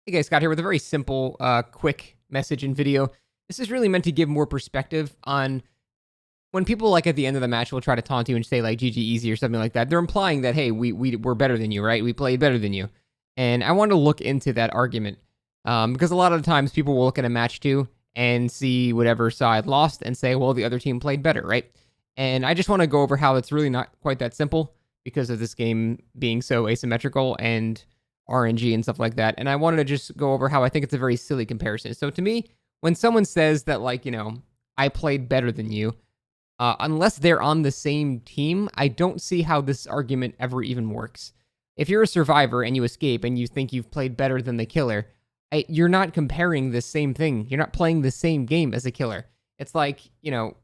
Hey guys, Scott here with a very simple, quick message and video. This is really meant to give more perspective on when people like at the end of the match will try to taunt you and say like GG easy or something like that. They're implying that hey, we're better than you, right? We played better than you, and I want to look into that argument because a lot of the times people will look at a match too and see whatever side lost and say, well, the other team played better, right? And I just want to go over how it's really not quite that simple because of this game being so asymmetrical and RNG and stuff like that. And I wanted to just go over how I think it's a very silly comparison. So to me, when someone says that, like, I played better than you, unless they're on the same team, I don't see how this argument ever even works. If you're a survivor and you escape and you think you've played better than the killer, you're not comparing the same thing. You're not playing the same game as a killer. It's like,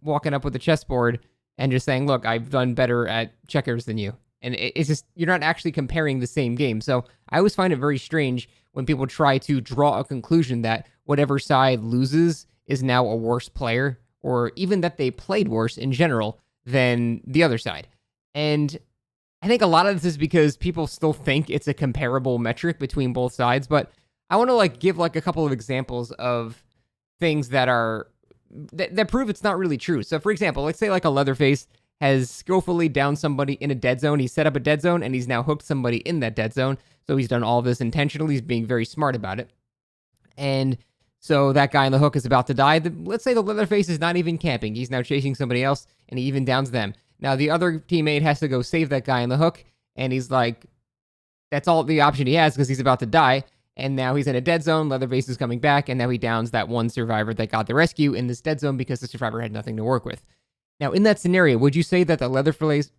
walking up with a chessboard and just saying, look, I've done better at checkers than you. And it's just, you're not actually comparing the same game. So I always find it very strange when people try to draw a conclusion that whatever side loses is now a worse player, or even that they played worse in general than the other side. And I think a lot of this is because people still think it's a comparable metric between both sides. But I want to give a couple of examples of things that are that prove it's not really true. So for example, let's say like a Leatherface has skillfully downed somebody in a dead zone. He set up a dead zone and he's now hooked somebody in that dead zone. So he's done all this intentionally. He's being very smart about it. And so that guy on the hook is about to die. Let's say the Leatherface is not even camping. He's now chasing somebody else and he even downs them. Now the other teammate has to go save that guy on the hook. And he's like, that's all the option he has because he's about to die. And now he's in a dead zone. Leatherface is coming back. And now he downs that one survivor that got the rescue in this dead zone because the survivor had nothing to work with. Now, in that scenario, would you say that the Leatherface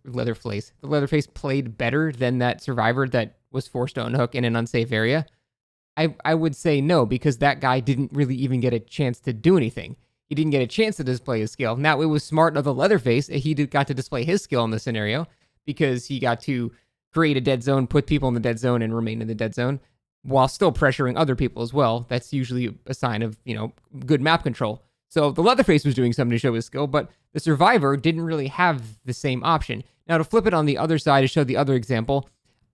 played better than that survivor that was forced to unhook in an unsafe area? I would say no, because that guy didn't really even get a chance to do anything. He didn't get a chance to display his skill. Now, it was smart of the Leatherface. He got to display his skill in the scenario because he got to create a dead zone, put people in the dead zone, and remain in the dead zone while still pressuring other people as well. That's usually a sign of, good map control. So the Leatherface was doing something to show his skill, but the survivor didn't really have the same option. Now, to flip it on the other side to show the other example,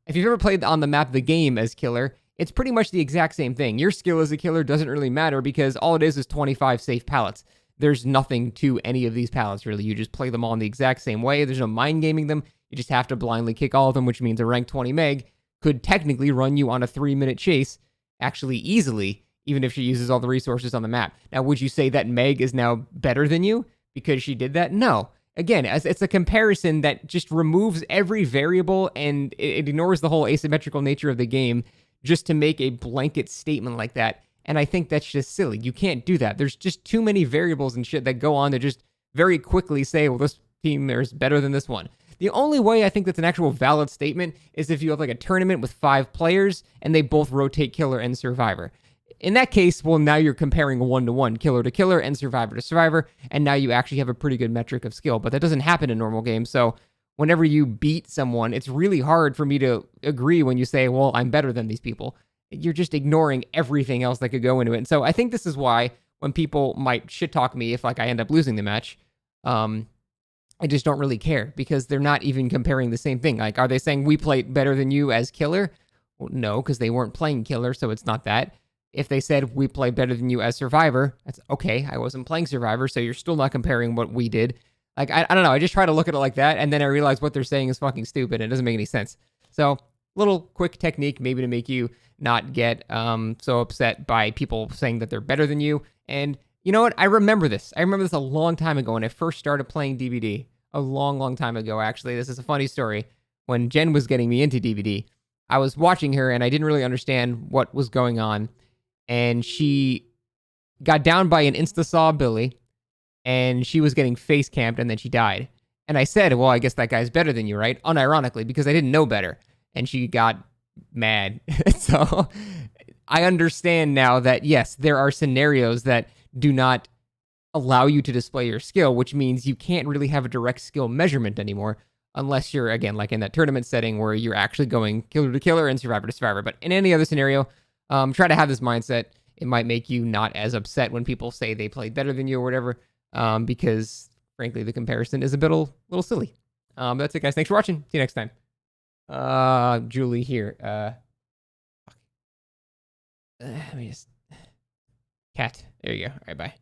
if you've ever played on the map The Game as killer, it's pretty much the exact same thing. Your skill as a killer doesn't really matter because all it is 25 safe pallets. There's nothing to any of these pallets, really. You just play them all in the exact same way. There's no mind gaming them. You just have to blindly kick all of them, which means a rank 20 meg could technically run you on a 3-minute chase, actually easily, even if she uses all the resources on the map. Now, would you say that Meg is now better than you because she did that? No. Again, it's a comparison that just removes every variable and it ignores the whole asymmetrical nature of the game just to make a blanket statement like that. And I think that's just silly. You can't do that. There's just too many variables and shit that go on to just very quickly say, well, this team is better than this one. The only way I think that's an actual valid statement is if you have like a tournament with 5 players and they both rotate killer and survivor. In that case, well, now you're comparing 1-to-1, killer to killer and survivor to survivor, and now you actually have a pretty good metric of skill, but that doesn't happen in normal games. So whenever you beat someone, it's really hard for me to agree when you say, well, I'm better than these people. You're just ignoring everything else that could go into it. And so I think this is why when people might shit talk me if I end up losing the match, I just don't really care because they're not even comparing the same thing. Like, are they saying we played better than you as killer? Well, no, because they weren't playing killer, so it's not that. If they said we played better than you as survivor, that's okay. I wasn't playing survivor, so you're still not comparing what we did. Like, I don't know. I just try to look at it like that, and then I realize what they're saying is fucking stupid. It doesn't make any sense. So, little quick technique maybe to make you not get so upset by people saying that they're better than you. And you know what? I remember this. I remember this a long time ago when I first started playing DBD. A long, long time ago, actually. This is a funny story. When Jen was getting me into DBD, I was watching her, and I didn't really understand what was going on. And she got down by an insta-saw Billy, and she was getting face camped, and then she died. And I said, well, I guess that guy's better than you, right? Unironically, because I didn't know better. And she got mad. So I understand now that, yes, there are scenarios that do not allow you to display your skill, which means you can't really have a direct skill measurement anymore, unless you're, again, like in that tournament setting where you're actually going killer to killer and survivor to survivor. But in any other scenario, try to have this mindset. It might make you not as upset when people say they played better than you or whatever, because frankly, the comparison is a little silly. That's it, guys. Thanks for watching. See you next time. Julie here. Let me just cat. There you go. All right, bye.